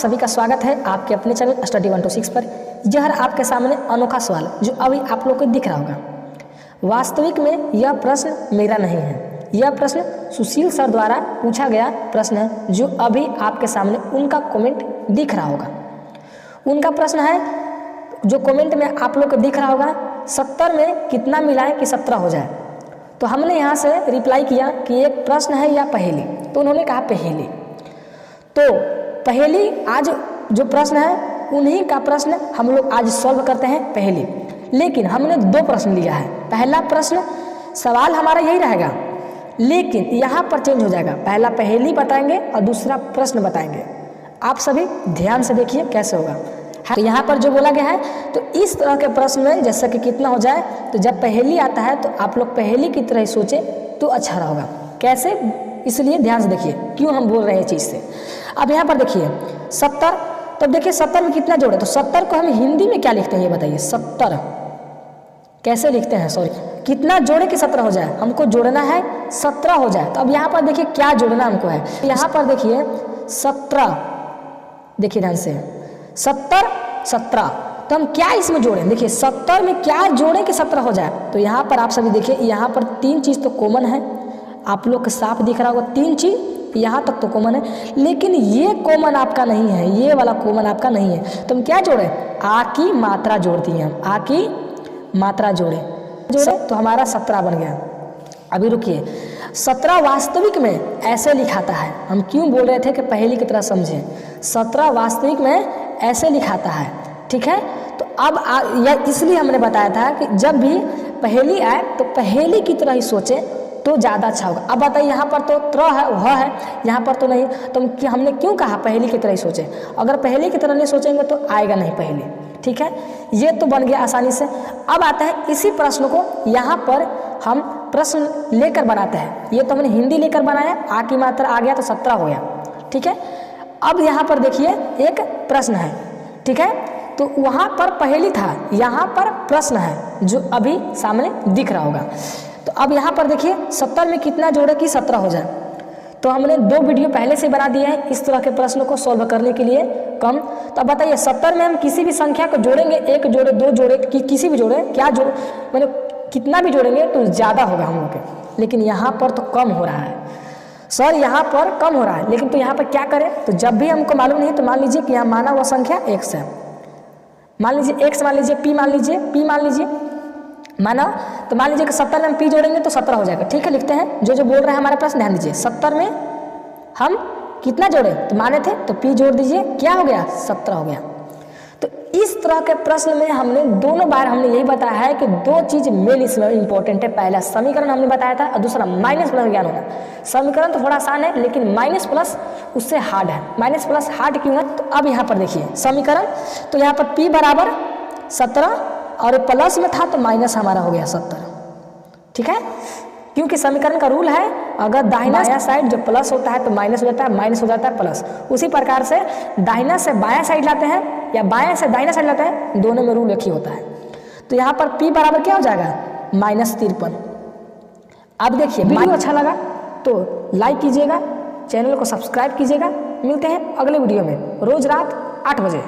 सभी का स्वागत है आपके अपने चैनल स्टडी 126 पर। यह आपके सामने अनोखा सवाल जो अभी आप लोग को दिख रहा होगा। वास्तविक में यह प्रश्न मेरा नहीं है, यह प्रश्न सुशील सर द्वारा पूछा गया प्रश्न है जो अभी आपके सामने उनका कमेंट दिख रहा होगा। उनका प्रश्न है जो कमेंट में आप लोग को दिख रहा होगा, 70 में कितना मिलाएं कि 17 हो जाए। तो हमने यहाँ से रिप्लाई किया कि एक प्रश्न है या पहेली, तो उन्होंने कहा पहेली। तो पहेली आज जो प्रश्न है उन्हीं का प्रश्न हम लोग आज सॉल्व करते हैं पहेली। लेकिन हमने 2 प्रश्न लिया है। पहला प्रश्न सवाल हमारा यही रहेगा, लेकिन यहाँ पर चेंज हो जाएगा। पहला पहेली बताएंगे और दूसरा प्रश्न बताएंगे। आप सभी ध्यान से देखिए कैसे होगा। तो यहाँ पर जो बोला गया है तो इस तरह के प्रश्न में जैसा कि कितना हो जाए, तो जब पहेली आता है तो आप लोग पहेली की तरह ही सोचे तो अच्छा रहेगा। कैसे, इसलिए ध्यान से देखिए क्यों हम बोल रहे हैं चीज़ से। अब यहाँ पर देखिए 70, तब देखिए 70 में कितना जोड़े, तो 70 को हम हिंदी में क्या लिखते हैं ये बताइए। 70 कैसे लिखते हैं, सॉरी, कितना जोड़े कि 17 हो जाए। हमको जोड़ना है 17 हो जाए। तो अब यहाँ पर देखिए क्या जोड़ना हमको है। यहाँ पर देखिए 17, देखिए ध्यान से 70 17, तो हम क्या इसमें जोड़ें। देखिए 70 में क्या जोड़े कि 17 हो जाए। तो यहाँ पर आप सभी देखिए, यहाँ पर 3 चीज़ तो कॉमन है, आप लोग को साफ दिख रहा होगा। 3 चीज़ यहाँ तक तो कॉमन है, लेकिन ये कॉमन आपका नहीं है, ये वाला कॉमन आपका नहीं है। तो हम क्या जोड़े, आ की मात्रा जोड़ दी हम, आ की मात्रा जोड़े तो हमारा 17 बन गया। अभी रुकिए, 17 वास्तविक में ऐसे लिखाता है। हम क्यों बोल रहे थे कि पहेली की तरह समझें। 17 वास्तविक में ऐसे लिखाता है, ठीक है। तो अब यह इसलिए हमने बताया था कि जब भी पहेली आए तो पहेली की तरह ही सोचे तो ज़्यादा अच्छा होगा। अब बताइए यहाँ पर तो त्र है, वह है, यहाँ पर तो नहीं। तो हमने क्यों कहा पहेली की तरह ही सोचे। अगर पहेली की तरह नहीं सोचेंगे तो आएगा नहीं पहेली, ठीक है। ये तो बन गया आसानी से। अब आता है इसी प्रश्न को यहाँ पर हम प्रश्न लेकर बनाते हैं। ये तो हमने हिंदी लेकर बनाया, आ की मात्रा आ गया तो 17 हो गया, ठीक है। अब यहाँ पर देखिए एक प्रश्न है, ठीक है। तो वहाँ पर पहेली था, यहाँ पर प्रश्न है जो अभी सामने दिख रहा होगा। तो अब यहाँ पर देखिए 70 में कितना जोड़े कि 17 हो जाए। तो हमने 2 वीडियो पहले से बना दिए हैं इस तरह के प्रश्नों को सॉल्व करने के लिए कम। तो अब बताइए 70 में हम किसी भी संख्या को जोड़ेंगे, 1 जोड़े 2 जोड़े किसी भी जोड़े, क्या जोड़ मतलब कितना भी जोड़ेंगे तो ज़्यादा होगा हम लोग के। लेकिन यहाँ पर तो कम हो रहा है सर, यहाँ पर कम हो रहा है। लेकिन तो यहाँ पर क्या करें, तो जब भी हमको मालूम नहीं तो मान लीजिए कि यहाँ माना हुआ संख्या x है, मान लीजिए x मान लीजिए, p मान लीजिए, p मान लीजिए, माना। तो मान लीजिए कि 70 में हम p जोड़ेंगे तो 17 हो जाएगा, ठीक है। लिखते हैं जो बोल रहे हैं हमारे पास, ध्यान दीजिए। 70 में हम कितना जोड़े, तो माने थे तो p जोड़ दीजिए, क्या हो गया 17 हो गया। तो इस तरह के प्रश्न में हमने दोनों बार हमने यही बताया है कि 2 चीज़ मेन इसमें इंपॉर्टेंट है। पहला समीकरण हमने बताया था और दूसरा माइनस प्लस ज्ञान होना। समीकरण तो थोड़ा आसान है, लेकिन माइनस प्लस उससे हार्ड है। माइनस प्लस हार्ड क्यों है, तो अब यहाँ पर देखिए समीकरण, तो यहाँ पर p बराबर 17 और प्लस में था तो माइनस हमारा हो गया 70, ठीक है। क्योंकि समीकरण का रूल है अगर दाहिना साइड जो प्लस होता है तो माइनस हो जाता है, माइनस हो जाता है प्लस। उसी प्रकार से दाहिना से बायां साइड लाते हैं या बायां से दाहिना साइड लाते हैं, दोनों में रूल एक ही होता है। तो यहाँ पर p बराबर क्या हो जाएगा, -53। अब देखिए वीडियो अच्छा लगा तो लाइक कीजिएगा, चैनल को सब्सक्राइब कीजिएगा। मिलते हैं अगले वीडियो में रोज रात 8 बजे।